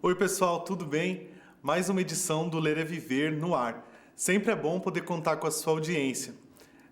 Oi pessoal, tudo bem? Mais uma edição do Ler é Viver no ar. Sempre é bom poder contar com a sua audiência.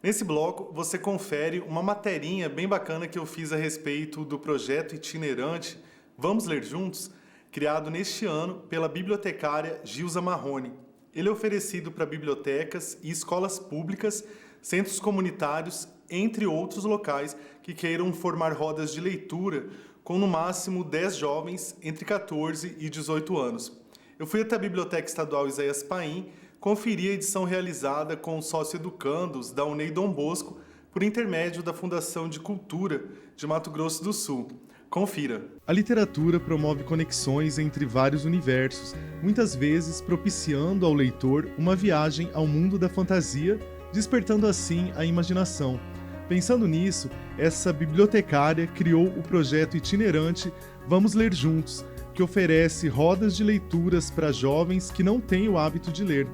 Nesse bloco, você confere uma materinha bem bacana que eu fiz a respeito do projeto itinerante Vamos Ler Juntos, criado neste ano pela bibliotecária Gilza Marrone. Ele é oferecido para bibliotecas e escolas públicas, centros comunitários, entre outros locais que queiram formar rodas de leitura com no máximo 10 jovens entre 14 e 18 anos. Eu fui até a Biblioteca Estadual Izaias Paim, conferi a edição realizada com os sócio-educandos da UNEI Dom Bosco por intermédio da Fundação de Cultura de Mato Grosso do Sul. Confira. A literatura promove conexões entre vários universos, muitas vezes propiciando ao leitor uma viagem ao mundo da fantasia, despertando assim a imaginação. Pensando nisso, essa bibliotecária criou o projeto itinerante Vamos Ler Juntos, que oferece rodas de leituras para jovens que não têm o hábito de ler.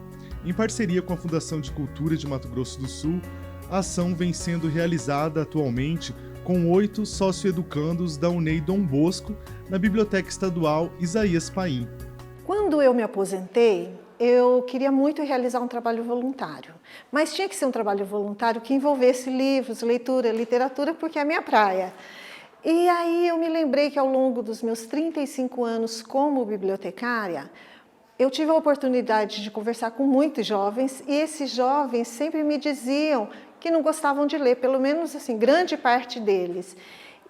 Em parceria com a Fundação de Cultura de Mato Grosso do Sul, a ação vem sendo realizada atualmente com 8 sócio-educandos da UNEI Dom Bosco, na Biblioteca Estadual Izaias Paim. Quando eu me aposentei, eu queria muito realizar um trabalho voluntário, mas tinha que ser um trabalho voluntário que envolvesse livros, leitura, literatura, porque é a minha praia. E aí eu me lembrei que ao longo dos meus 35 anos como bibliotecária, eu tive a oportunidade de conversar com muitos jovens, e esses jovens sempre me diziam que não gostavam de ler, pelo menos assim, grande parte deles.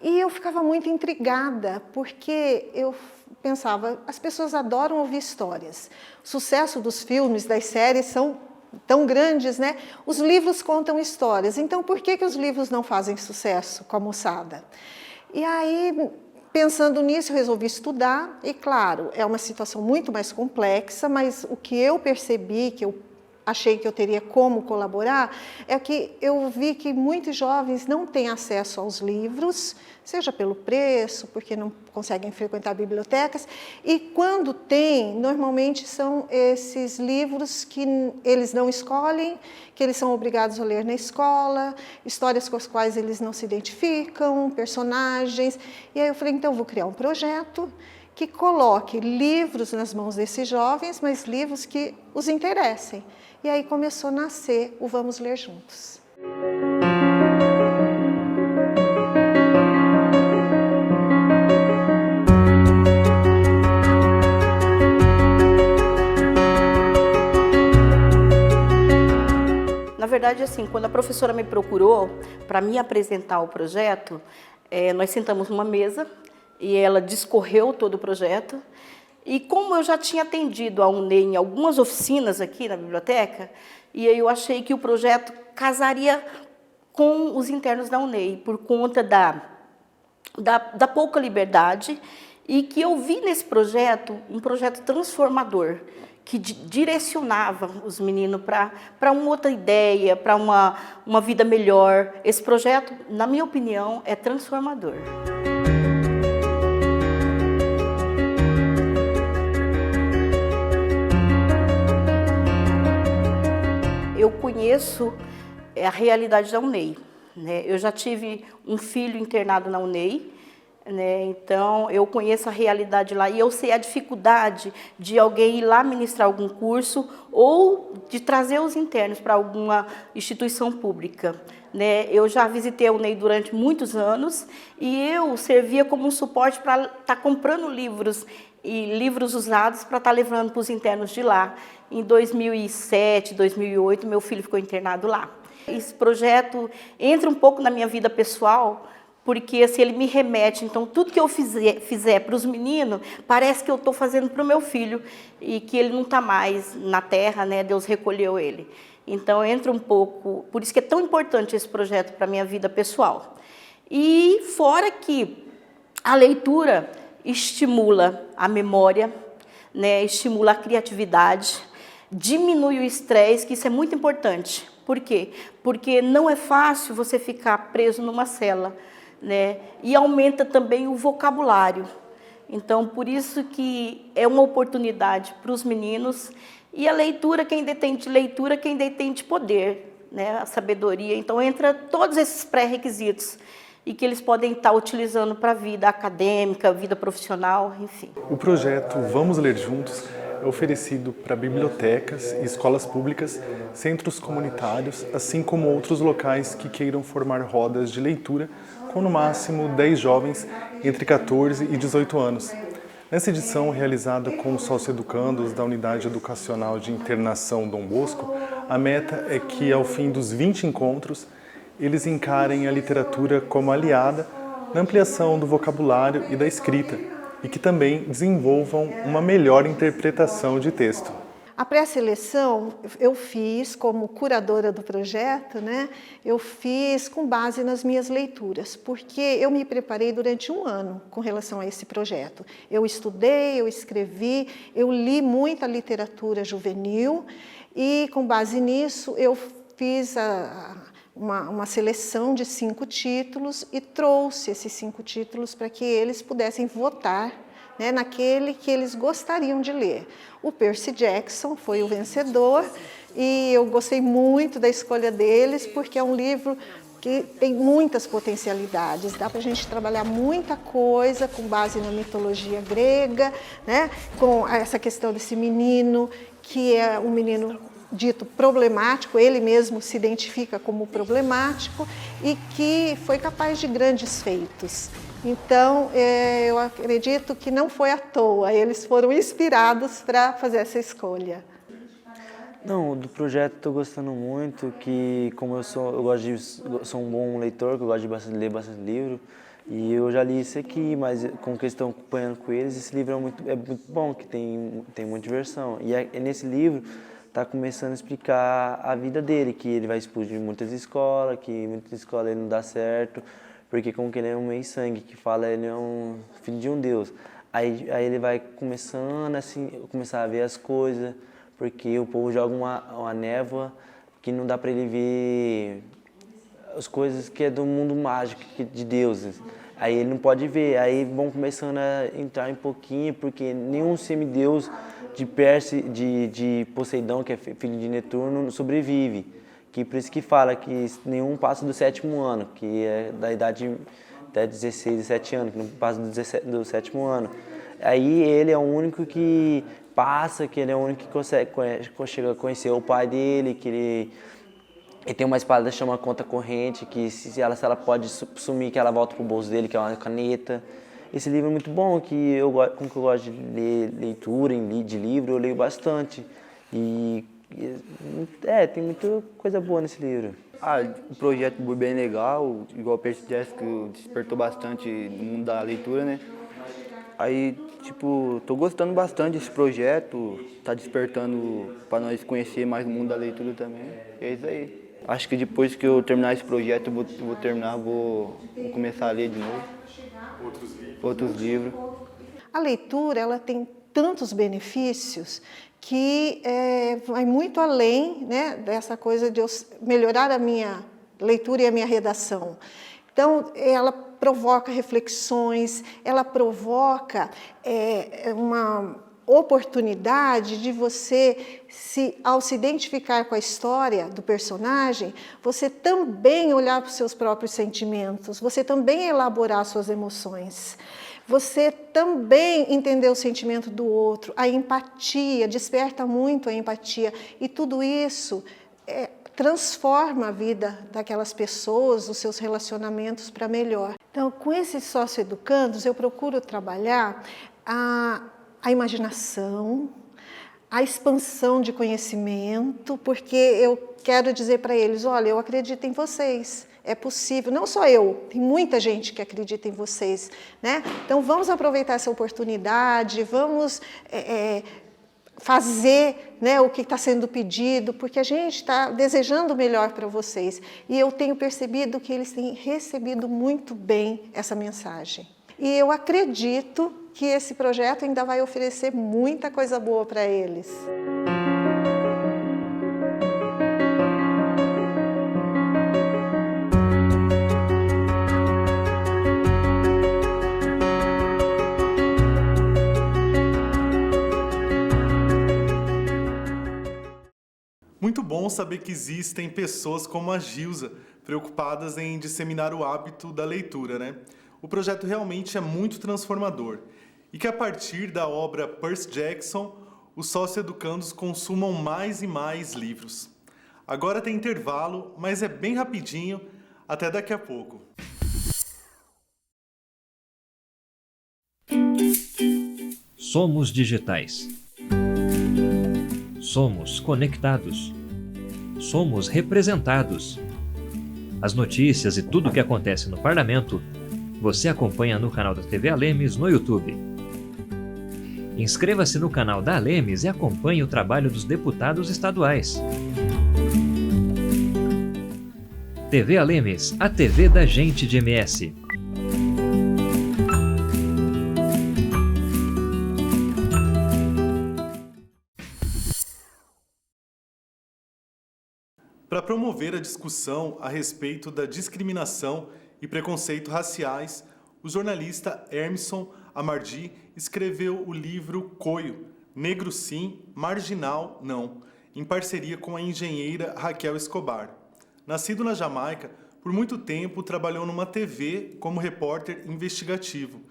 E eu ficava muito intrigada, porque eu pensava, as pessoas adoram ouvir histórias. O sucesso dos filmes, das séries são tão grandes, né? Os livros contam histórias. Então, por que os livros não fazem sucesso com a moçada? E aí, pensando nisso, eu resolvi estudar. E, claro, é uma situação muito mais complexa, mas o que eu percebi, que eu achei que eu teria como colaborar, é que eu vi que muitos jovens não têm acesso aos livros, seja pelo preço, porque não conseguem frequentar bibliotecas, e quando tem, normalmente são esses livros que eles não escolhem, que eles são obrigados a ler na escola, histórias com as quais eles não se identificam, personagens. E aí eu falei, então eu vou criar um projeto que coloque livros nas mãos desses jovens, mas livros que os interessem. E aí começou a nascer o Vamos Ler Juntos. Na verdade, assim, quando a professora me procurou para me apresentar o projeto, nós sentamos numa mesa e ela discorreu todo o projeto. E como eu já tinha atendido a UNEI em algumas oficinas aqui na biblioteca, e aí eu achei que o projeto casaria com os internos da UNEI, por conta da pouca liberdade, e que eu vi nesse projeto um projeto transformador, que direcionava os meninos para uma outra ideia, para uma vida melhor. Esse projeto, na minha opinião, é transformador. Eu conheço a realidade da UNEI, né? Eu já tive um filho internado na UNEI, né? Então eu conheço a realidade lá e eu sei a dificuldade de alguém ir lá ministrar algum curso ou de trazer os internos para alguma instituição pública, né? Eu já visitei a UNEI durante muitos anos e eu servia como um suporte para estar comprando livros e livros usados para estar levando para os internos de lá. Em 2007, 2008, meu filho ficou internado lá. Esse projeto entra um pouco na minha vida pessoal, porque assim, ele me remete, então tudo que eu fizer para os meninos, parece que eu estou fazendo para o meu filho, e que ele não está mais na terra, né? Deus recolheu ele. Então entra um pouco, por isso que é tão importante esse projeto para a minha vida pessoal. E fora que a leitura estimula a memória, né? Estimula a criatividade, diminui o estresse, que isso é muito importante. Por quê? Porque não é fácil você ficar preso numa cela, né? E aumenta também o vocabulário. Então, por isso que é uma oportunidade para os meninos. E a leitura, quem detém de leitura, quem detém de poder, né? A sabedoria. Então, entra todos esses pré-requisitos e que eles podem estar utilizando para a vida acadêmica, vida profissional, enfim. O projeto Vamos Ler Juntos é oferecido para bibliotecas e escolas públicas, centros comunitários, assim como outros locais que queiram formar rodas de leitura com no máximo 10 jovens entre 14 e 18 anos. Nessa edição, realizada com os sócio-educandos da Unidade Educacional de Internação Dom Bosco, a meta é que, ao fim dos 20 encontros, eles encarem a literatura como aliada na ampliação do vocabulário e da escrita, e que também desenvolvam uma melhor interpretação de texto. A pré-seleção eu fiz como curadora do projeto, né? Eu fiz com base nas minhas leituras, porque eu me preparei durante um ano com relação a esse projeto. Eu estudei, eu escrevi, eu li muita literatura juvenil e com base nisso eu fiz uma seleção de 5 títulos e trouxe esses 5 títulos para que eles pudessem votar, né, naquele que eles gostariam de ler. O Percy Jackson foi o vencedor e eu gostei muito da escolha deles, porque é um livro que tem muitas potencialidades, dá para a gente trabalhar muita coisa com base na mitologia grega, né, com essa questão desse menino, que é um menino dito problemático, ele mesmo se identifica como problemático e que foi capaz de grandes feitos. Então, eu acredito que não foi à toa, eles foram inspirados para fazer essa escolha. Não, do projeto estou gostando muito, que como eu sou um bom leitor, que eu gosto de ler bastante livro, e eu já li isso aqui, mas com que estão acompanhando com eles, esse livro é muito bom, que tem muita diversão. E nesse livro está começando a explicar a vida dele, que ele vai expulso de muitas escolas, que muitas escolas ele não dá certo, porque como que ele é um meio-sangue, que fala ele é um filho de um Deus. Aí ele vai começando assim, começar a ver as coisas, porque o povo joga uma névoa que não dá para ele ver as coisas que é do mundo mágico, de deuses. Aí ele não pode ver, aí vão começando a entrar um pouquinho, porque nenhum semideus de Pérsia, de Poseidon, que é filho de Netuno, sobrevive. Que por isso que fala que nenhum passa do 7º ano, que é da idade até 16, 17 anos, que não passa do 7º ano. Aí ele é o único que passa, que ele é o único que chega a conhecer o pai dele, que ele tem uma espada que chama conta corrente, que se ela pode sumir, que ela volta pro bolso dele, que é uma caneta. Esse livro é muito bom, como que eu gosto de ler leitura, de livro, eu leio bastante. Tem muita coisa boa nesse livro. O projeto foi bem legal, igual o Percy Jackson, despertou bastante no mundo da leitura, né? Aí, tô gostando bastante desse projeto, tá despertando para nós conhecer mais o mundo da leitura também. É isso aí. Acho que depois que eu terminar esse projeto, vou começar a ler de novo. Outros livros. A leitura, ela tem tantos benefícios que vai muito além, né, dessa coisa de eu melhorar a minha leitura e a minha redação. Então, ela provoca reflexões, ela provoca uma oportunidade de você, ao se identificar com a história do personagem, você também olhar para os seus próprios sentimentos, você também elaborar suas emoções. Você também entender o sentimento do outro, a empatia, desperta muito a empatia. E tudo isso transforma a vida daquelas pessoas, os seus relacionamentos para melhor. Então, com esses sócio-educandos, eu procuro trabalhar a imaginação, a expansão de conhecimento, porque eu quero dizer para eles, olha, eu acredito em vocês. É possível, não só eu, tem muita gente que acredita em vocês, né? Então vamos aproveitar essa oportunidade, vamos fazer, né, o que está sendo pedido, porque a gente está desejando o melhor para vocês. E eu tenho percebido que eles têm recebido muito bem essa mensagem. E eu acredito que esse projeto ainda vai oferecer muita coisa boa para eles. Muito bom saber que existem pessoas como a Gilza preocupadas em disseminar o hábito da leitura, né? O projeto realmente é muito transformador e que a partir da obra Percy Jackson, os sócio-educandos consumam mais e mais livros. Agora tem intervalo, mas é bem rapidinho. Até daqui a pouco. Somos digitais. Somos conectados. Somos representados. As notícias e tudo o que acontece no parlamento, você acompanha no canal da TV Alemes no YouTube. Inscreva-se no canal da Alemes e acompanhe o trabalho dos deputados estaduais. TV Alemes, a TV da gente de MS. Para promover a discussão a respeito da discriminação e preconceito raciais, o jornalista Hermisson Amardi escreveu o livro Coio, Negro Sim, Marginal Não, em parceria com a engenheira Raquel Escobar. Nascido na Jamaica, por muito tempo trabalhou numa TV como repórter investigativo.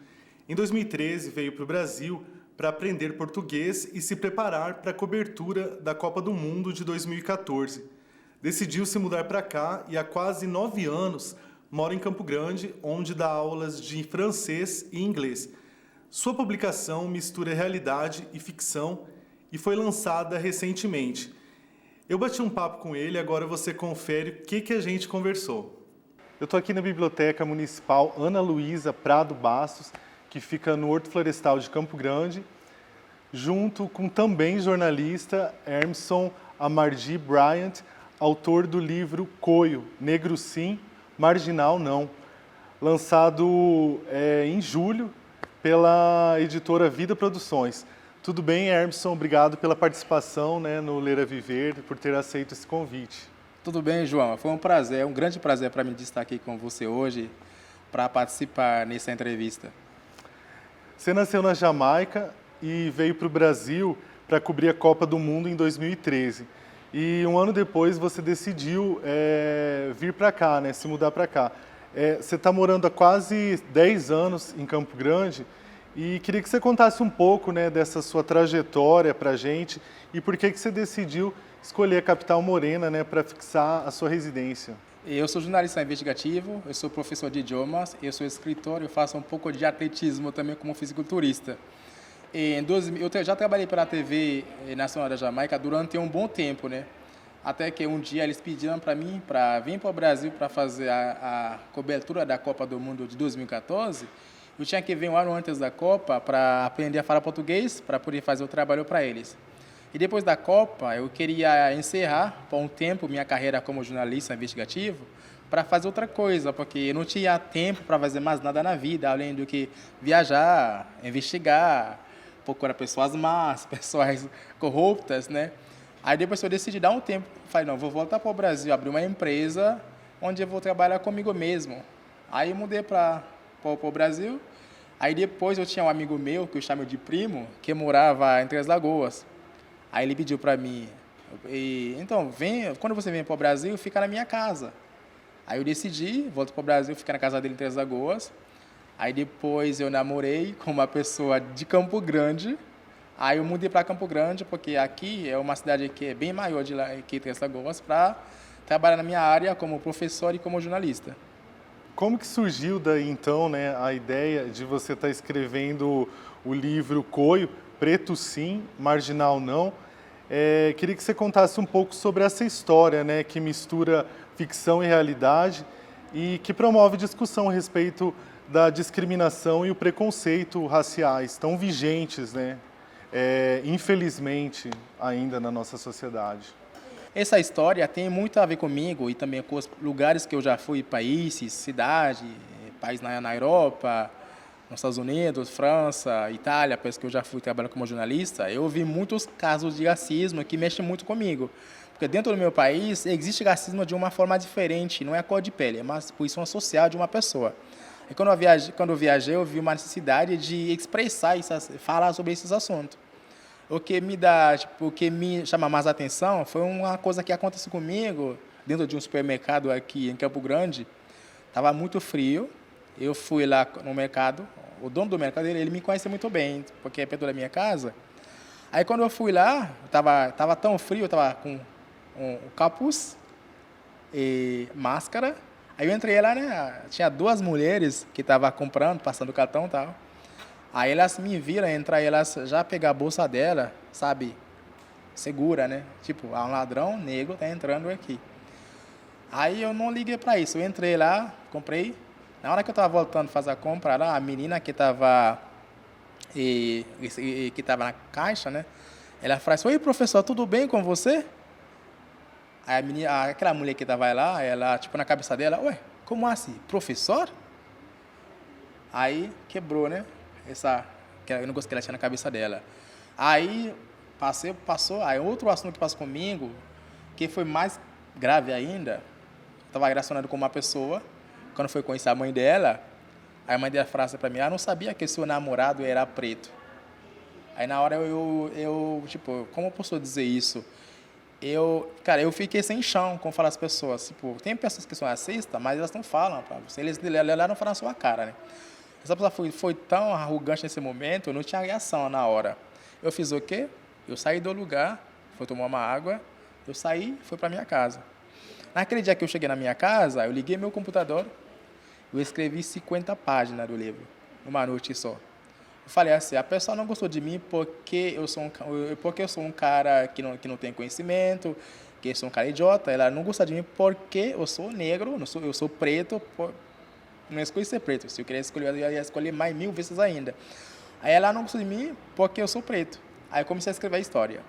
Em 2013 veio para o Brasil para aprender português e se preparar para a cobertura da Copa do Mundo de 2014. Decidiu se mudar para cá e há quase 9 anos mora em Campo Grande, onde dá aulas de francês e inglês. Sua publicação mistura realidade e ficção e foi lançada recentemente. Eu bati um papo com ele, agora você confere o que a gente conversou. Eu estou aqui na Biblioteca Municipal Ana Luísa Prado Bastos, que fica no Horto Florestal de Campo Grande, junto com também jornalista Hermisson Amardi Bryant, autor do livro Coio, Negro Sim, Marginal Não, lançado em julho pela editora Vida Produções. Tudo bem, Hermisson? Obrigado pela participação, né, no Ler a Viver, por ter aceito esse convite. Tudo bem, João. Foi um prazer, um grande prazer para mim de estar aqui com você hoje para participar nessa entrevista. Você nasceu na Jamaica e veio para o Brasil para cobrir a Copa do Mundo em 2013. E um ano depois você decidiu vir para cá, né, se mudar para cá. Você está morando há quase 10 anos em Campo Grande e queria que você contasse um pouco, né, dessa sua trajetória para a gente e por que você decidiu escolher a capital Morena, né, para fixar a sua residência. Eu sou jornalista investigativo, eu sou professor de idiomas, eu sou escritor, eu faço um pouco de atletismo também como fisiculturista. Eu já trabalhei pela TV Nacional da Jamaica durante um bom tempo, né? Até que um dia eles pediram para mim para vir para o Brasil para fazer a cobertura da Copa do Mundo de 2014. Eu tinha que vir um ano antes da Copa para aprender a falar português, para poder fazer o trabalho para eles. E depois da Copa, eu queria encerrar por um tempo minha carreira como jornalista investigativo para fazer outra coisa, porque eu não tinha tempo para fazer mais nada na vida, além do que viajar, investigar, procurar pessoas más, pessoas corruptas, né? Aí depois eu decidi dar um tempo, falei, não, vou voltar para o Brasil, abrir uma empresa onde eu vou trabalhar comigo mesmo. Aí eu mudei para o Brasil, aí depois eu tinha um amigo meu, que eu chamo de primo, que morava em Três Lagoas. Aí ele pediu para mim, então, quando você vem para o Brasil, fica na minha casa. Aí eu decidi, volto para o Brasil, ficar na casa dele em Três Lagoas. Aí depois eu namorei com uma pessoa de Campo Grande. Aí eu mudei para Campo Grande, porque aqui é uma cidade que é bem maior que Três Lagoas, para trabalhar na minha área como professor e como jornalista. Como que surgiu daí então, né, a ideia de você estar escrevendo o livro Coio, Preto Sim, Marginal Não? Queria que você contasse um pouco sobre essa história, né, que mistura ficção e realidade e que promove discussão a respeito da discriminação e o preconceito raciais tão vigentes, né, infelizmente, ainda na nossa sociedade. Essa história tem muito a ver comigo e também com os lugares que eu já fui, países, cidade, país na Europa, nos Estados Unidos, França, Itália, país que eu já fui trabalhando como jornalista. Eu vi muitos casos de racismo que mexem muito comigo. Porque dentro do meu país existe racismo de uma forma diferente, não é a cor de pele, é uma posição social de uma pessoa. E quando eu viajei, eu vi uma necessidade de expressar, falar sobre esses assuntos. O que me chama mais atenção foi uma coisa que aconteceu comigo dentro de um supermercado aqui em Campo Grande. Estava muito frio. Eu fui lá no mercado. O dono do mercado, ele me conhece muito bem, porque é perto da minha casa. Aí, quando eu fui lá, tava tão frio, eu estava com um capuz e máscara. Aí eu entrei lá, né? Tinha 2 mulheres que estavam comprando, passando cartão e tal. Aí elas me viram entrar e elas já pegaram a bolsa dela, sabe? Segura, né? Tipo, um ladrão negro tá entrando aqui. Aí eu não liguei para isso. Eu entrei lá, comprei. Na hora que eu estava voltando a fazer a compra lá, a menina que estava na caixa, né? Ela falou assim: oi, professor, tudo bem com você? Aí a menina, aquela mulher que estava lá, ela, tipo, na cabeça dela: ué, como assim? Professor? Aí quebrou, né? Eu não gostei que ela tinha na cabeça dela. Aí passou. Aí outro assunto que passou comigo, que foi mais grave ainda, estava relacionado com uma pessoa. Quando foi conhecer a mãe dela, a mãe dela falou assim para mim: não sabia que seu namorado era preto. Aí na hora eu tipo, como eu posso dizer isso? Cara, eu fiquei sem chão com falar as pessoas. Tipo, tem pessoas que são racistas, mas elas não falam para você. Eles não falam na sua cara, né? Essa pessoa foi tão arrogante nesse momento, eu não tinha reação na hora. Eu fiz o quê? Eu saí do lugar, fui tomar uma água, eu saí e fui para minha casa. Naquele dia que eu cheguei na minha casa, eu liguei meu computador, eu escrevi 50 páginas do livro, numa noite só. Eu falei assim: a pessoa não gostou de mim porque eu sou um cara que não tem conhecimento, que eu sou um cara idiota. Ela não gosta de mim porque eu sou negro, eu sou preto. Não escolhi ser preto. Se eu queria escolher, eu ia escolher mais 1000 vezes ainda. Aí ela não gostou de mim porque eu sou preto. Aí eu comecei a escrever a história.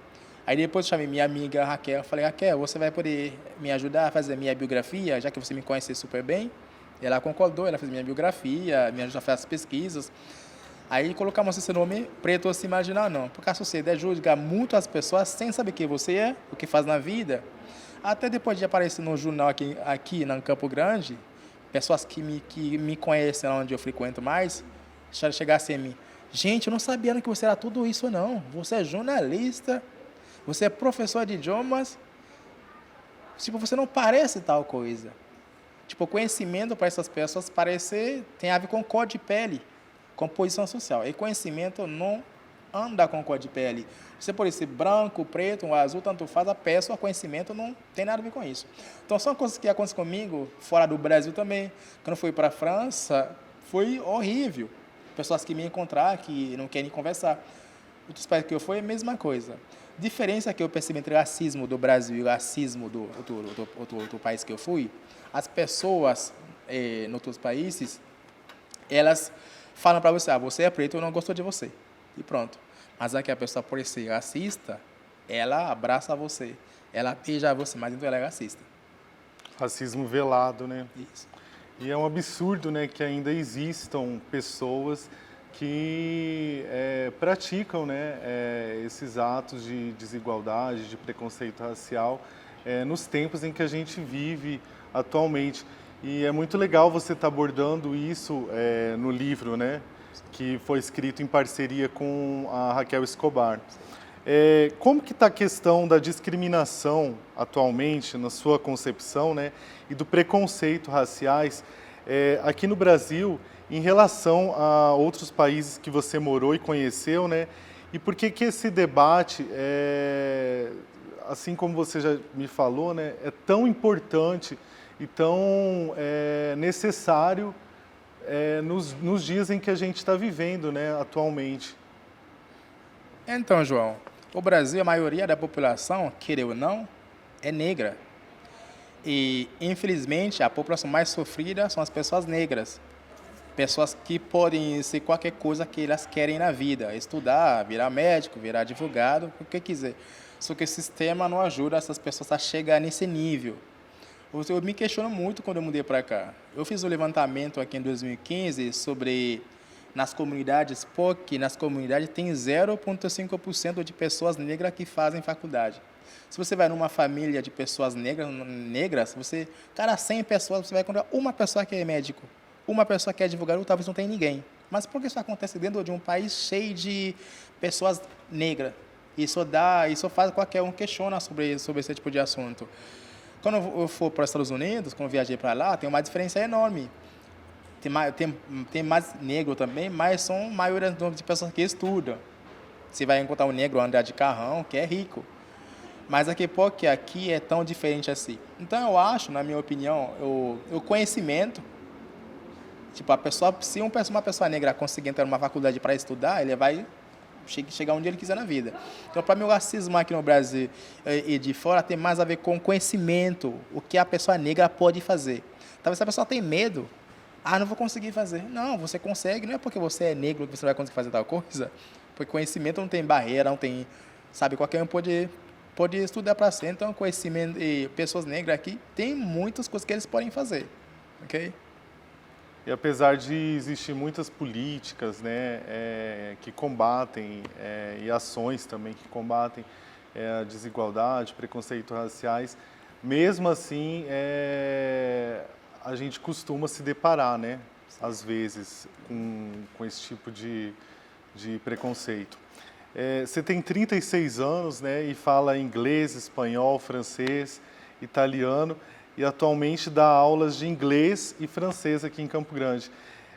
Aí depois eu chamei minha amiga Raquel. Falei: Raquel, você vai poder me ajudar a fazer a minha biografia, já que você me conhece super bem? E ela concordou, ela fez minha biografia, me ajudou a fazer as pesquisas. Aí colocamos esse nome, Preto Se Imaginar Não. Porque a sociedade julga muito as pessoas sem saber quem você é, o que faz na vida. Até depois de aparecer no jornal aqui em Campo Grande, pessoas que me conhecem onde eu frequento mais, chegassem a mim: gente, eu não sabia que você era tudo isso, não. Você é jornalista, você é professor de idiomas. Tipo, você não parece tal coisa. Tipo, conhecimento para essas pessoas tem a ver com cor de pele, com posição social. E conhecimento não anda com cor de pele. Você pode ser branco, preto, azul, tanto faz, a pessoa, conhecimento não tem nada a ver com isso. Então, são coisas que acontecem comigo fora do Brasil também. Quando fui para a França, foi horrível. Pessoas que me encontrar, que não querem conversar. Outros países que eu fui, é a mesma coisa. Diferença que eu percebi entre o racismo do Brasil e o racismo do outro país que eu fui: as pessoas em outros países, elas falam para você: você é preto, eu não gosto de você. E pronto. Mas aqui a pessoa, por ser racista, ela abraça você, ela beija você, mas então ela é racista. Racismo velado, né? Isso. E é um absurdo, né, que ainda existam pessoas que praticam, né, esses atos de desigualdade, de preconceito racial, nos tempos em que a gente vive atualmente. E é muito legal você estar abordando isso no livro, né, que foi escrito em parceria com a Raquel Escobar. Como que está a questão da discriminação atualmente, na sua concepção, né, e do preconceito raciais aqui no Brasil em relação a outros países que você morou e conheceu, né? E por que esse debate, assim como você já me falou, né, é tão importante e tão necessário nos dias em que a gente está vivendo, né, atualmente? Então, João, o Brasil, a maioria da população, queira ou não, é negra. E, infelizmente, a população mais sofrida são as pessoas negras. Pessoas que podem ser qualquer coisa que elas querem na vida. Estudar, virar médico, virar advogado, o que quiser. Só que o sistema não ajuda essas pessoas a chegar nesse nível. Eu me questiono muito quando eu mudei para cá. Eu fiz um levantamento aqui em 2015 sobre nas comunidades, porque nas comunidades tem 0,5% de pessoas negras que fazem faculdade. Se você vai numa família de pessoas negras, cada 100 pessoas, você vai encontrar uma pessoa que é médico, uma pessoa que é advogado, ou talvez não tenha ninguém. Mas por que isso acontece dentro de um país cheio de pessoas negras? Isso faz qualquer um questiona sobre esse tipo de assunto. Quando eu for para os Estados Unidos, quando eu viajei para lá, tem uma diferença enorme. Tem mais negro também, mas são maioria de pessoas que estudam. Você vai encontrar um negro andar de carrão, que é rico. Mas porque aqui é tão diferente assim. Então eu acho, na minha opinião, o conhecimento, tipo, se uma pessoa negra conseguir entrar numa faculdade para estudar, ele vai chegar onde ele quiser na vida. Então, para mim, o racismo aqui no Brasil e de fora tem mais a ver com conhecimento, o que a pessoa negra pode fazer. Talvez a pessoa tenha medo. Não vou conseguir fazer. Não, você consegue. Não é porque você é negro que você vai conseguir fazer tal coisa. Porque conhecimento não tem barreira, não tem... Sabe, qualquer um pode estudar para ser. Então, conhecimento e pessoas negras aqui, tem muitas coisas que eles podem fazer. Ok? E apesar de existir muitas políticas, né, que combatem, e ações também que combatem a desigualdade, preconceito raciais, mesmo assim, a gente costuma se deparar, né, às vezes, com esse tipo de preconceito. Você tem 36 anos, né, e fala inglês, espanhol, francês, italiano, e atualmente dá aulas de inglês e francês aqui em Campo Grande.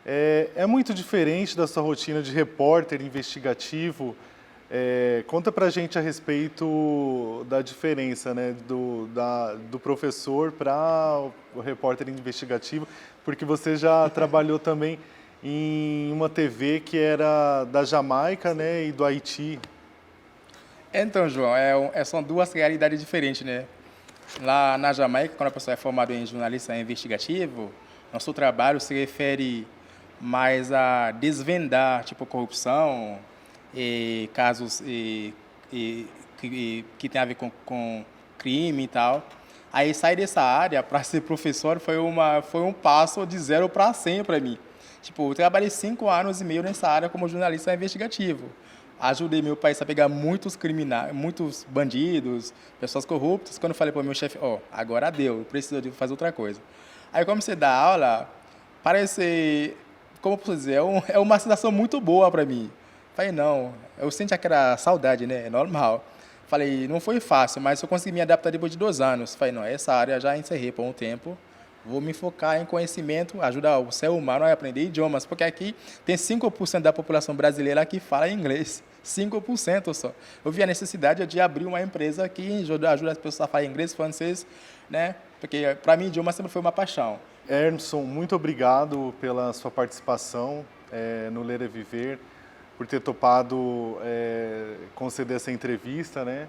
É muito diferente da sua rotina de repórter investigativo? Conta pra gente a respeito da diferença, né, do professor para o repórter investigativo, porque você já trabalhou também em uma TV que era da Jamaica, né, e do Haiti. Então, João, são duas realidades diferentes, né? Lá na Jamaica, quando a pessoa é formada em jornalista investigativo, nosso trabalho se refere mais a desvendar, tipo, corrupção, e casos que tem a ver com crime e tal. Aí sair dessa área para ser professor foi um passo de 0 para 100 para mim. Tipo, eu trabalhei 5 anos e meio nessa área como jornalista investigativo. Ajudei meu país a pegar muitos criminais, muitos bandidos, pessoas corruptas. Quando eu falei para o meu chefe, agora deu, eu preciso de fazer outra coisa. Aí comecei a dar aula, parece, como eu posso dizer, é uma sensação muito boa para mim. Falei, não, eu senti aquela saudade, né, é normal. Falei, não foi fácil, mas eu consegui me adaptar depois de 2 anos. Falei, não, essa área já encerrei por um tempo. Vou me focar em conhecimento, ajudar o ser humano a aprender idiomas, porque aqui tem 5% da população brasileira que fala inglês. 5% só. Eu vi a necessidade de abrir uma empresa que ajuda as pessoas a falar inglês, francês, né? Porque para mim idioma sempre foi uma paixão. Hermeson, muito obrigado pela sua participação no Ler é Viver, por ter topado conceder essa entrevista, né?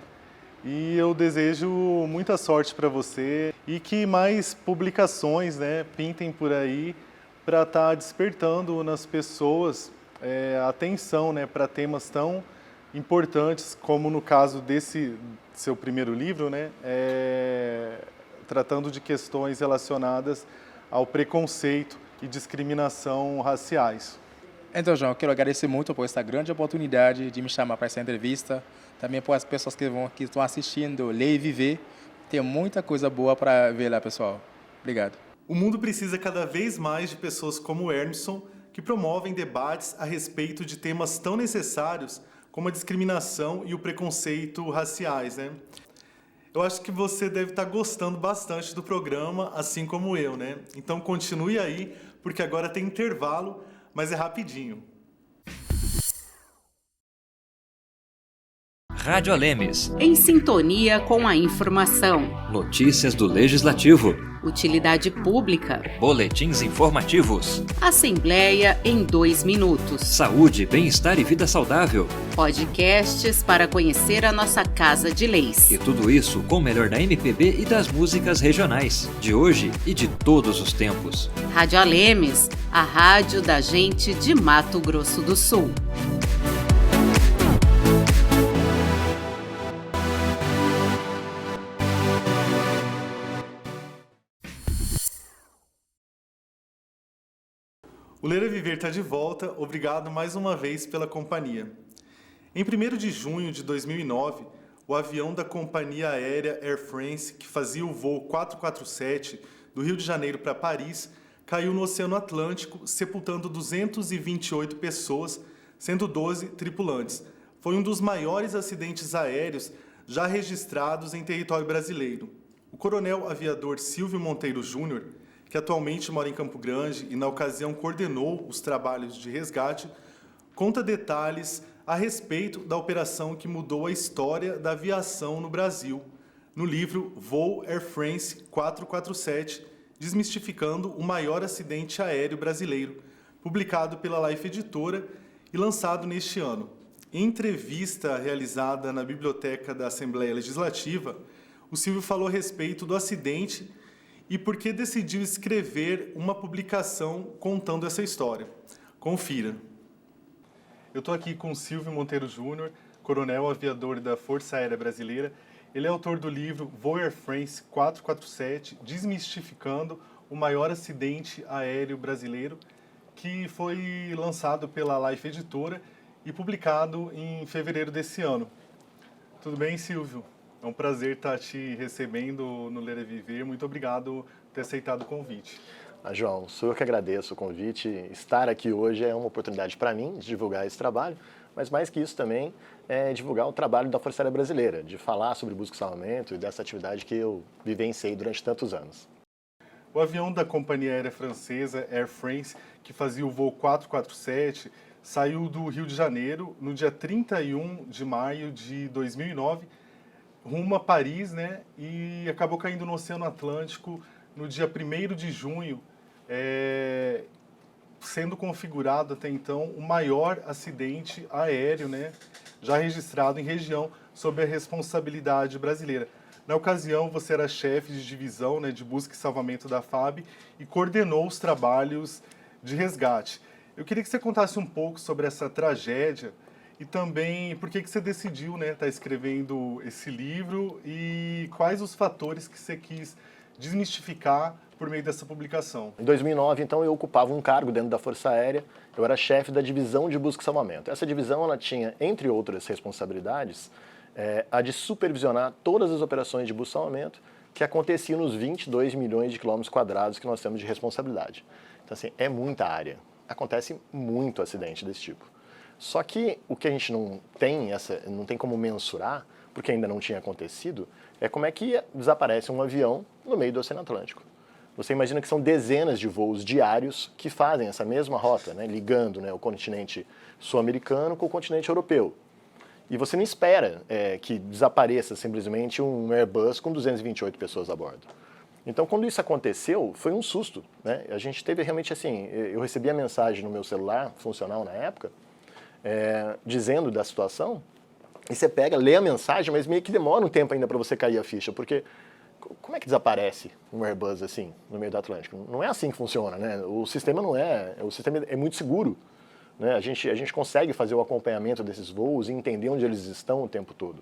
E eu desejo muita sorte para você e que mais publicações, né, pintem por aí para estar despertando nas pessoas atenção, né, para temas tão importantes como no caso desse seu primeiro livro, né, tratando de questões relacionadas ao preconceito e discriminação raciais. Então, João, eu quero agradecer muito por essa grande oportunidade de me chamar para essa entrevista. Também por as pessoas que estão assistindo Ler e Viver. Tem muita coisa boa para ver lá, pessoal. Obrigado. O mundo precisa cada vez mais de pessoas como o Hermeson, que promovem debates a respeito de temas tão necessários como a discriminação e o preconceito raciais, né? Eu acho que você deve estar gostando bastante do programa, assim como eu, né? Então continue aí, porque agora tem intervalo, mas é rapidinho. Rádio Alemes. Em sintonia com a informação. Notícias do Legislativo. Utilidade pública. Boletins informativos. Assembleia em 2 minutos. Saúde, bem-estar e vida saudável. Podcasts para conhecer a nossa Casa de Leis. E tudo isso com o melhor da MPB e das músicas regionais, de hoje e de todos os tempos. Rádio Alemes, a rádio da gente de Mato Grosso do Sul. O Ler é Viver está de volta, obrigado mais uma vez pela companhia. Em 1º de junho de 2009, o avião da companhia aérea Air France, que fazia o voo 447 do Rio de Janeiro para Paris, caiu no Oceano Atlântico, sepultando 228 pessoas, sendo 12 tripulantes. Foi um dos maiores acidentes aéreos já registrados em território brasileiro. O coronel aviador Silvio Monteiro Júnior, que atualmente mora em Campo Grande e na ocasião coordenou os trabalhos de resgate, conta detalhes a respeito da operação que mudou a história da aviação no Brasil, no livro Voo Air France 447, Desmistificando o Maior Acidente Aéreo Brasileiro, publicado pela Life Editora e lançado neste ano. Em entrevista realizada na Biblioteca da Assembleia Legislativa, o Silvio falou a respeito do acidente e por que decidiu escrever uma publicação contando essa história. Confira. Eu estou aqui com o Silvio Monteiro Júnior, coronel aviador da Força Aérea Brasileira. Ele é autor do livro Voo Air France 447, Desmistificando o Maior Acidente Aéreo Brasileiro, que foi lançado pela Life Editora e publicado em fevereiro desse ano. Tudo bem, Silvio? É um prazer estar te recebendo no Ler é Viver. Muito obrigado por ter aceitado o convite. João, sou eu que agradeço o convite. Estar aqui hoje é uma oportunidade para mim de divulgar esse trabalho, mas mais que isso também é divulgar o trabalho da Força Aérea Brasileira, de falar sobre busca e salvamento e dessa atividade que eu vivenciei durante tantos anos. O avião da companhia aérea francesa Air France, que fazia o voo 447, saiu do Rio de Janeiro no dia 31 de maio de 2009, rumo a Paris, né? E acabou caindo no Oceano Atlântico no dia 1º de junho, sendo configurado até então o maior acidente aéreo, né, já registrado em região sob a responsabilidade brasileira. Na ocasião, você era chefe de divisão, né, de busca e salvamento da FAB e coordenou os trabalhos de resgate. Eu queria que você contasse um pouco sobre essa tragédia e também por que você decidiu, né, estar escrevendo esse livro e quais os fatores que você quis desmistificar por meio dessa publicação. Em 2009, então, eu ocupava um cargo dentro da Força Aérea. Eu era chefe da divisão de busca e salvamento. Essa divisão, ela tinha, entre outras responsabilidades, a de supervisionar todas as operações de busca e salvamento que aconteciam nos 22 milhões de quilômetros quadrados que nós temos de responsabilidade. Então, assim, é muita área. Acontece muito acidente desse tipo. Só que o que a gente não tem como mensurar, porque ainda não tinha acontecido, é como é que desaparece um avião no meio do Oceano Atlântico. Você imagina que são dezenas de voos diários que fazem essa mesma rota, né, ligando, né, o continente sul-americano com o continente europeu. E você não espera que desapareça simplesmente um Airbus com 228 pessoas a bordo. Então, quando isso aconteceu, foi um susto, né? A gente teve realmente assim, eu recebi a mensagem no meu celular, funcional na época, dizendo da situação, e você pega, lê a mensagem, mas meio que demora um tempo ainda para você cair a ficha, porque como é que desaparece um Airbus assim, no meio do Atlântico? Não é assim que funciona, né? O sistema é muito seguro, né? A gente consegue fazer o acompanhamento desses voos e entender onde eles estão o tempo todo.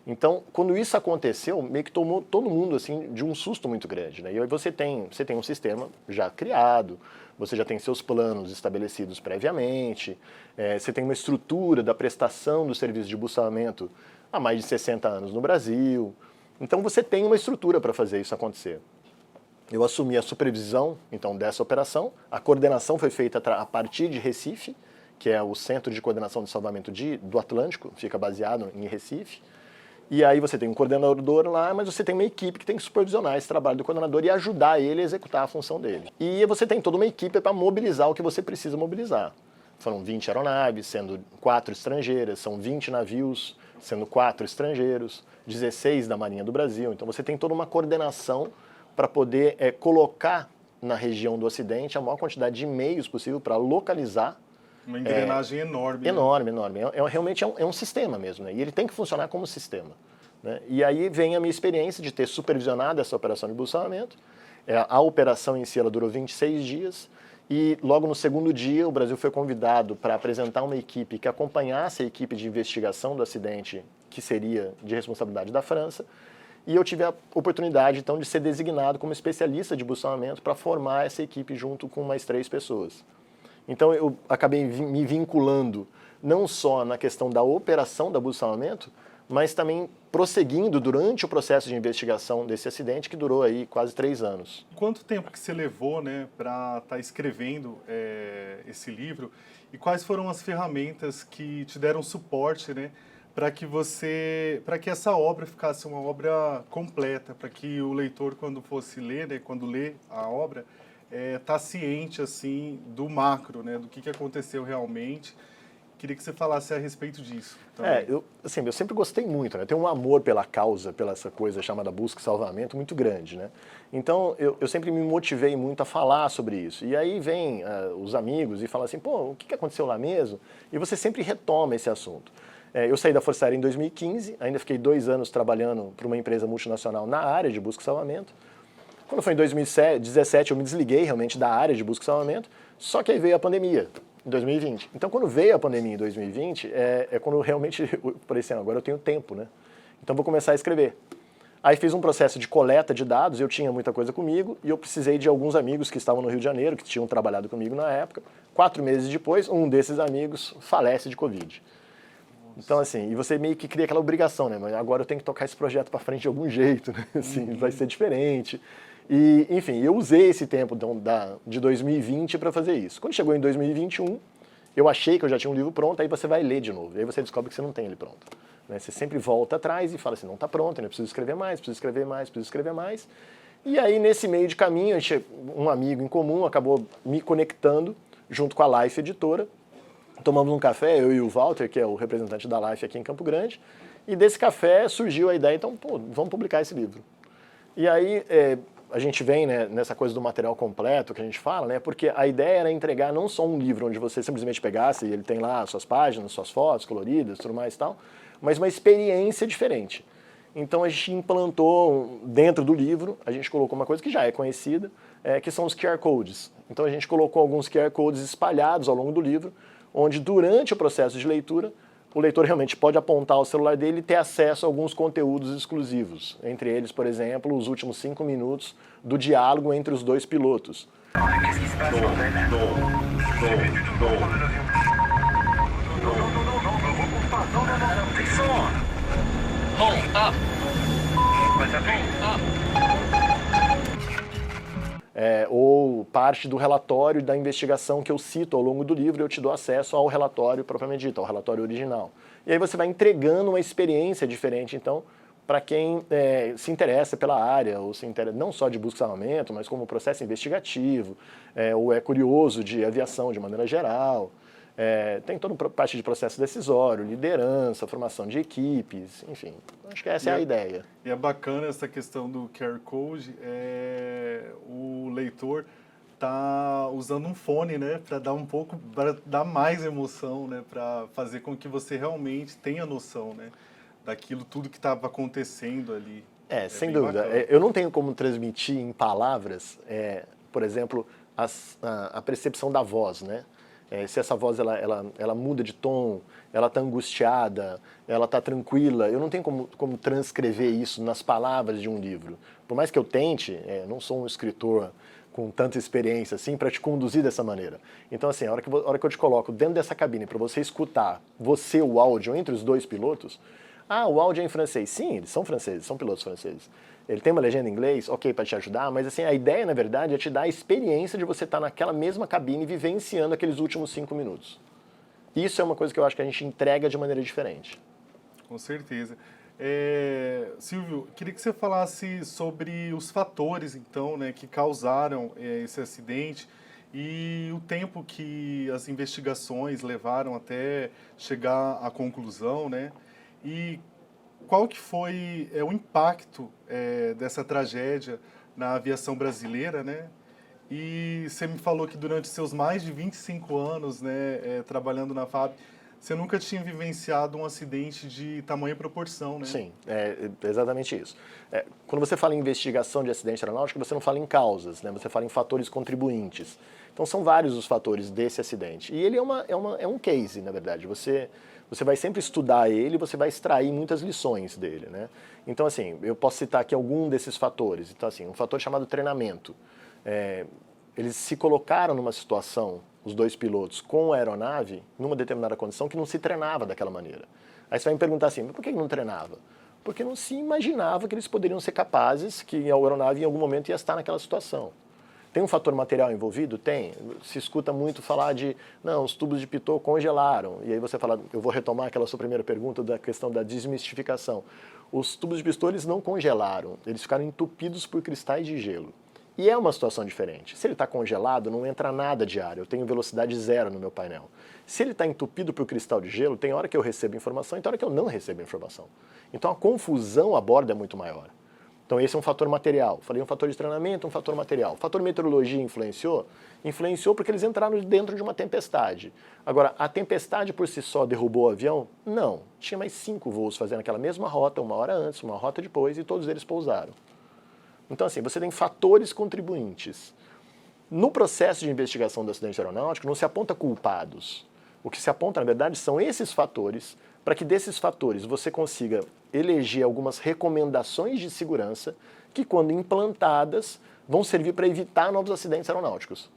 Então, quando isso aconteceu, meio que tomou todo mundo assim de um susto muito grande, né? E aí você tem um sistema já criado, você já tem seus planos estabelecidos previamente, você tem uma estrutura da prestação do serviço de buscamento há mais de 60 anos no Brasil. Então você tem uma estrutura para fazer isso acontecer. Eu assumi a supervisão, então, dessa operação. A coordenação foi feita a partir de Recife, que é o Centro de Coordenação de Salvamento do Atlântico, fica baseado em Recife. E aí você tem um coordenador lá, mas você tem uma equipe que tem que supervisionar esse trabalho do coordenador e ajudar ele a executar a função dele. E você tem toda uma equipe para mobilizar o que você precisa mobilizar. Foram 20 aeronaves, sendo 4 estrangeiras, são 20 navios, sendo 4 estrangeiros, 16 da Marinha do Brasil. Então você tem toda uma coordenação para poder colocar na região do acidente a maior quantidade de meios possível para localizar. Uma engrenagem enorme. Enorme, né? Enorme. Realmente é um sistema mesmo, né? E ele tem que funcionar como sistema, né? E aí vem a minha experiência de ter supervisionado essa operação de buscamento. A operação em si ela durou 26 dias. E logo no segundo dia, o Brasil foi convidado para apresentar uma equipe que acompanhasse a equipe de investigação do acidente, que seria de responsabilidade da França. E eu tive a oportunidade, então, de ser designado como especialista de buscamento para formar essa equipe junto com mais 3 pessoas. Então, eu acabei me vinculando não só na questão da operação da buscamento, mas também prosseguindo durante o processo de investigação desse acidente, que durou aí quase 3 anos. Quanto tempo que você levou, né, para estar escrevendo esse livro e quais foram as ferramentas que te deram suporte, né, para que essa obra ficasse uma obra completa, para que o leitor, quando fosse ler, né, quando lê a obra, tá ciente assim do macro, né, do que aconteceu realmente. Queria que você falasse a respeito disso também. Eu sempre gostei muito, né? Tenho um amor pela causa, pela essa coisa chamada busca e salvamento muito grande, né? Então, eu sempre me motivei muito a falar sobre isso. E aí vem os amigos e falam assim, pô, o que aconteceu lá mesmo? E você sempre retoma esse assunto. Eu saí da Força Aérea em 2015, ainda fiquei 2 anos trabalhando para uma empresa multinacional na área de busca e salvamento. Quando foi em 2017, eu me desliguei realmente da área de busca e salvamento, só que aí veio a pandemia. Em 2020. Então, quando veio a pandemia em 2020, quando eu realmente falei assim, agora eu tenho tempo, né? Então, vou começar a escrever. Aí fiz um processo de coleta de dados, eu tinha muita coisa comigo, e eu precisei de alguns amigos que estavam no Rio de Janeiro, que tinham trabalhado comigo na época. 4 meses depois, um desses amigos falece de Covid. Então, assim, e você meio que cria aquela obrigação, né? Mas agora eu tenho que tocar esse projeto para frente de algum jeito, né? Assim, vai ser diferente. E, enfim, eu usei esse tempo de 2020 para fazer isso. Quando chegou em 2021, eu achei que eu já tinha um livro pronto, aí você vai ler de novo. Aí você descobre que você não tem ele pronto. Né? Você sempre volta atrás e fala assim, não está pronto, eu preciso escrever mais, preciso escrever mais, preciso escrever mais. E aí, nesse meio de caminho, um amigo em comum acabou me conectando junto com a Life Editora. Tomamos um café, eu e o Walter, que é o representante da Life aqui em Campo Grande. E desse café surgiu a ideia, então, pô, vamos publicar esse livro. E aí... a gente vem, né, nessa coisa do material completo que a gente fala, né, porque a ideia era entregar não só um livro onde você simplesmente pegasse e ele tem lá suas páginas, suas fotos coloridas, tudo mais e tal, mas uma experiência diferente. Então a gente implantou dentro do livro, a gente colocou uma coisa que já é conhecida, que são os QR Codes. Então a gente colocou alguns QR Codes espalhados ao longo do livro, onde durante o processo de leitura, o leitor realmente pode apontar o celular dele e ter acesso a alguns conteúdos exclusivos. Entre eles, por exemplo, os últimos 5 minutos do diálogo entre os 2 pilotos. Ou parte do relatório da investigação que eu cito ao longo do livro, eu te dou acesso ao relatório propriamente dito, ao relatório original. E aí você vai entregando uma experiência diferente, então, para quem se interessa pela área, ou se interessa não só de busca e salvamento, mas como processo investigativo, ou é curioso de aviação de maneira geral. Tem toda uma parte de processo decisório, liderança, formação de equipes, enfim. Acho que essa é a ideia. E é bacana essa questão do QR Code, o leitor tá usando um fone, né, para dar mais emoção, né, para fazer com que você realmente tenha noção, né, daquilo tudo que estava acontecendo ali. Sem dúvida. Eu não tenho como transmitir em palavras, por exemplo, a percepção da voz, né? Se essa voz ela muda de tom, ela está angustiada, ela está tranquila, eu não tenho como transcrever isso nas palavras de um livro. Por mais que eu tente, não sou um escritor com tanta experiência assim para te conduzir dessa maneira. Então, assim, a hora que eu te coloco dentro dessa cabine para você escutar o áudio entre os 2 pilotos, o áudio é em francês. Sim, eles são franceses, são pilotos franceses. Ele tem uma legenda em inglês, ok, para te ajudar, mas assim, a ideia, na verdade, é te dar a experiência de você estar naquela mesma cabine vivenciando aqueles últimos 5 minutos. Isso é uma coisa que eu acho que a gente entrega de maneira diferente. Com certeza. Silvio, queria que você falasse sobre os fatores, então, né, que causaram esse acidente e o tempo que as investigações levaram até chegar à conclusão, né? E qual que foi o impacto dessa tragédia na aviação brasileira, né? E você me falou que durante seus mais de 25 anos, né, trabalhando na FAB, você nunca tinha vivenciado um acidente de tamanha proporção, né? Sim, é exatamente isso. Quando você fala em investigação de acidente aeronáutico, você não fala em causas, né? Você fala em fatores contribuintes. Então são vários os fatores desse acidente. E ele é um case, na verdade. Você vai sempre estudar ele, você vai extrair muitas lições dele, né? Então, assim, eu posso citar aqui algum desses fatores. Então, assim, um fator chamado treinamento. Eles se colocaram numa situação, os 2 pilotos, com a aeronave, numa determinada condição que não se treinava daquela maneira. Aí você vai me perguntar assim, mas por que não treinava? Porque não se imaginava que eles poderiam ser capazes, que a aeronave em algum momento ia estar naquela situação. Tem um fator material envolvido? Tem. Se escuta muito falar de, não, os tubos de Pitot congelaram. E aí você fala, eu vou retomar aquela sua primeira pergunta da questão da desmistificação. Os tubos de Pitot, eles não congelaram, eles ficaram entupidos por cristais de gelo. E é uma situação diferente. Se ele está congelado, não entra nada de ar, eu tenho velocidade zero no meu painel. Se ele está entupido por cristal de gelo, tem hora que eu recebo informação e tem hora que eu não recebo informação. Então a confusão a bordo é muito maior. Então esse é um fator material. Falei um fator de treinamento, um fator material. O fator meteorologia influenciou? Influenciou porque eles entraram dentro de uma tempestade. Agora, a tempestade por si só derrubou o avião? Não. Tinha mais 5 voos fazendo aquela mesma rota, uma hora antes, uma rota depois, e todos eles pousaram. Então assim, você tem fatores contribuintes. No processo de investigação do acidente aeronáutico não se aponta culpados. O que se aponta, na verdade, são esses fatores, para que desses fatores você consiga eleger algumas recomendações de segurança que, quando implantadas, vão servir para evitar novos acidentes aeronáuticos.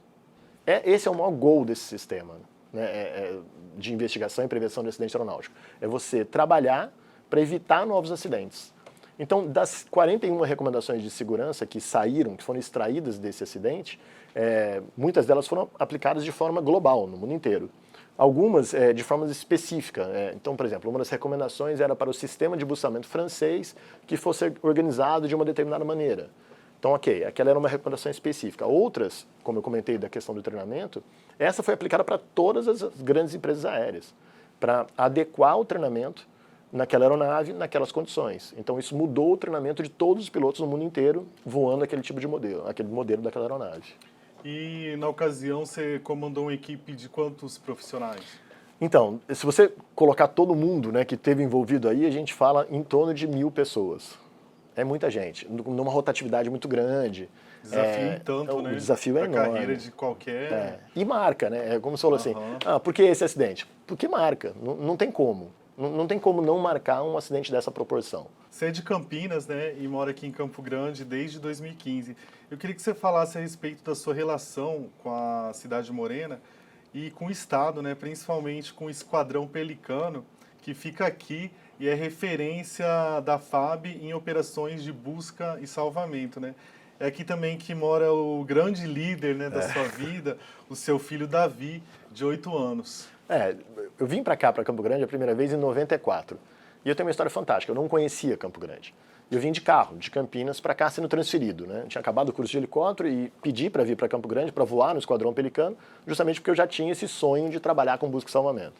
Esse é o maior goal desse sistema, né, de investigação e prevenção de acidente aeronáutico. É você trabalhar para evitar novos acidentes. Então, das 41 recomendações de segurança que saíram, que foram extraídas desse acidente, muitas delas foram aplicadas de forma global, no mundo inteiro. Algumas de forma específica. Então, por exemplo, uma das recomendações era para o sistema de bussamento francês que fosse organizado de uma determinada maneira. Então, ok, aquela era uma recomendação específica. Outras, como eu comentei da questão do treinamento, essa foi aplicada para todas as grandes empresas aéreas, para adequar o treinamento naquela aeronave, naquelas condições. Então isso mudou o treinamento de todos os pilotos no mundo inteiro voando aquele tipo de modelo, aquele modelo daquela aeronave. E na ocasião você comandou uma equipe de quantos profissionais? Então, se você colocar todo mundo, né, que esteve envolvido aí, a gente fala em torno de 1.000 pessoas. É muita gente, numa rotatividade muito grande. Desafio tanto, né? O desafio é enorme. A carreira de qualquer... E marca, né? É como você falou assim, por que esse acidente? Porque marca, não tem como. Não tem como não marcar um acidente dessa proporção. Você é de Campinas, né, e mora aqui em Campo Grande desde 2015. Eu queria que você falasse a respeito da sua relação com a cidade de Morena e com o Estado, né, principalmente com o Esquadrão Pelicano, que fica aqui e é referência da FAB em operações de busca e salvamento, né? É aqui também que mora o grande líder, né, da sua vida, o seu filho Davi, de 8 anos. Eu vim para cá, para Campo Grande, a primeira vez em 94. E eu tenho uma história fantástica, eu não conhecia Campo Grande. Eu vim de carro, de Campinas, para cá sendo transferido, né? Eu tinha acabado o curso de helicóptero e pedi para vir para Campo Grande, para voar no Esquadrão Pelicano, justamente porque eu já tinha esse sonho de trabalhar com busca e salvamento.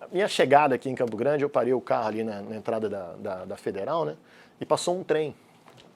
A minha chegada aqui em Campo Grande, eu parei o carro ali na entrada da Federal, né? E passou um trem.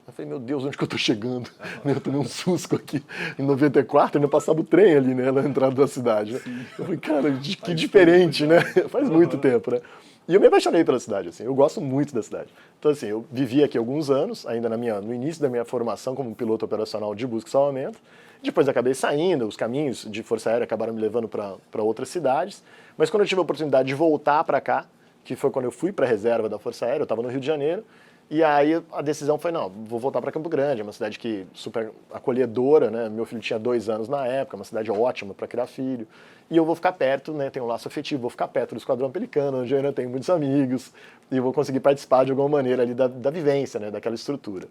Eu falei, meu Deus, onde que eu tô chegando? Eu tomei um susto aqui. Em 94, ainda passava o trem ali, né, na entrada da cidade. Né? Eu falei, cara, que diferente, né? Faz muito tempo, né? E eu me apaixonei pela cidade, assim, eu gosto muito da cidade. Então, assim, eu vivi aqui alguns anos, ainda no início da minha formação como piloto operacional de busca e salvamento. Depois acabei saindo, os caminhos de Força Aérea acabaram me levando para outras cidades. Mas quando eu tive a oportunidade de voltar para cá, que foi quando eu fui para a reserva da Força Aérea, eu estava no Rio de Janeiro, e aí a decisão foi, não, vou voltar para Campo Grande, é uma cidade que super acolhedora, né? Meu filho tinha 2 anos na época, uma cidade ótima para criar filho. E eu vou ficar perto, né? Tenho um laço afetivo, vou ficar perto do Esquadrão Pelicano, onde eu ainda tenho muitos amigos, e vou conseguir participar de alguma maneira ali da vivência, né? Daquela estrutura.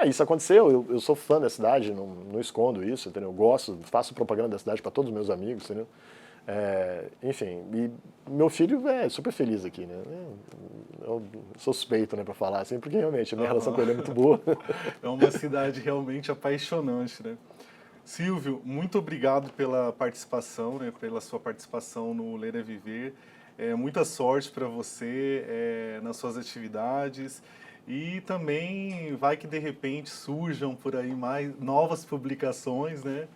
Isso aconteceu, eu sou fã da cidade, não escondo isso, entendeu? Eu gosto, faço propaganda da cidade para todos os meus amigos, entendeu? Enfim, e meu filho é super feliz aqui, né? Eu sou suspeito, né, para falar assim, porque realmente a minha relação com ele é muito boa. É uma cidade realmente apaixonante, né? Silvio, muito obrigado pela participação, né, pela sua participação no Ler é Viver. Muita sorte para você nas suas atividades. E também vai que de repente surjam por aí mais novas publicações, né?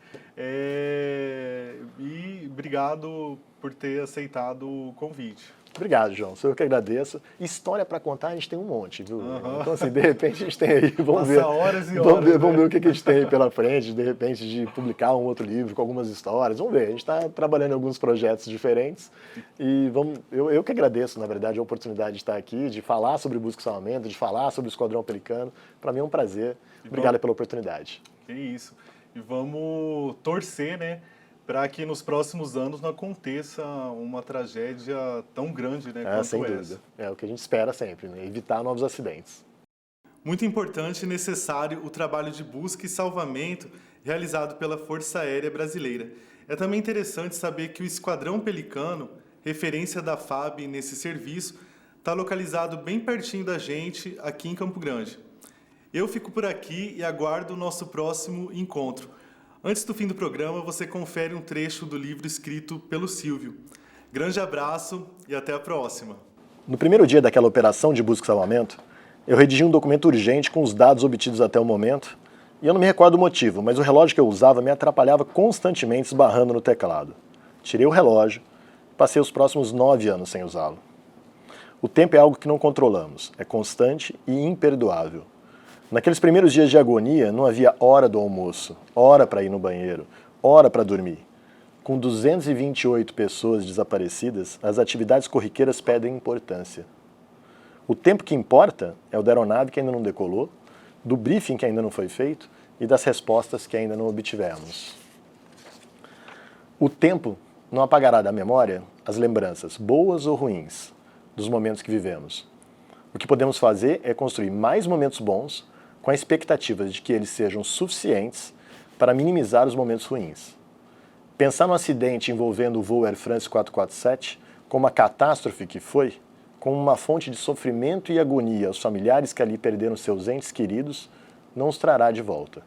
E obrigado por ter aceitado o convite. Obrigado, João. Sou eu que agradeço. História para contar a gente tem um monte, viu? Então, assim, de repente a gente tem aí, vamos ver. Horas e horas, vamos ver o que a gente tem aí pela frente, de repente de publicar um outro livro com algumas histórias. Vamos ver. A gente está trabalhando em alguns projetos diferentes e eu que agradeço, na verdade, a oportunidade de estar aqui, de falar sobre busca e salvamento, de falar sobre o Esquadrão Pelicano. Para mim é um prazer. Obrigado pela oportunidade. Que isso. E vamos torcer, né? Para que nos próximos anos não aconteça uma tragédia tão grande, né, quanto sem dúvida. É o que a gente espera sempre, né? Evitar novos acidentes. Muito importante e necessário o trabalho de busca e salvamento realizado pela Força Aérea Brasileira. É também interessante saber que o Esquadrão Pelicano, referência da FAB nesse serviço, está localizado bem pertinho da gente, aqui em Campo Grande. Eu fico por aqui e aguardo o nosso próximo encontro. Antes do fim do programa, você confere um trecho do livro escrito pelo Silvio. Grande abraço e até a próxima. No primeiro dia daquela operação de busca e salvamento, eu redigi um documento urgente com os dados obtidos até o momento, e eu não me recordo o motivo, mas o relógio que eu usava me atrapalhava constantemente esbarrando no teclado. Tirei o relógio e passei os próximos 9 anos sem usá-lo. O tempo é algo que não controlamos, é constante e imperdoável. Naqueles primeiros dias de agonia, não havia hora do almoço, hora para ir no banheiro, hora para dormir. Com 228 pessoas desaparecidas, as atividades corriqueiras perdem importância. O tempo que importa é o da aeronave que ainda não decolou, do briefing que ainda não foi feito e das respostas que ainda não obtivemos. O tempo não apagará da memória as lembranças, boas ou ruins, dos momentos que vivemos. O que podemos fazer é construir mais momentos bons com a expectativa de que eles sejam suficientes para minimizar os momentos ruins. Pensar no acidente envolvendo o voo Air France 447 como a catástrofe que foi, como uma fonte de sofrimento e agonia aos familiares que ali perderam seus entes queridos, não os trará de volta.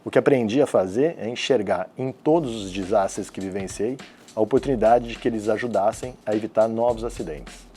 O que aprendi a fazer é enxergar em todos os desastres que vivenciei a oportunidade de que eles ajudassem a evitar novos acidentes.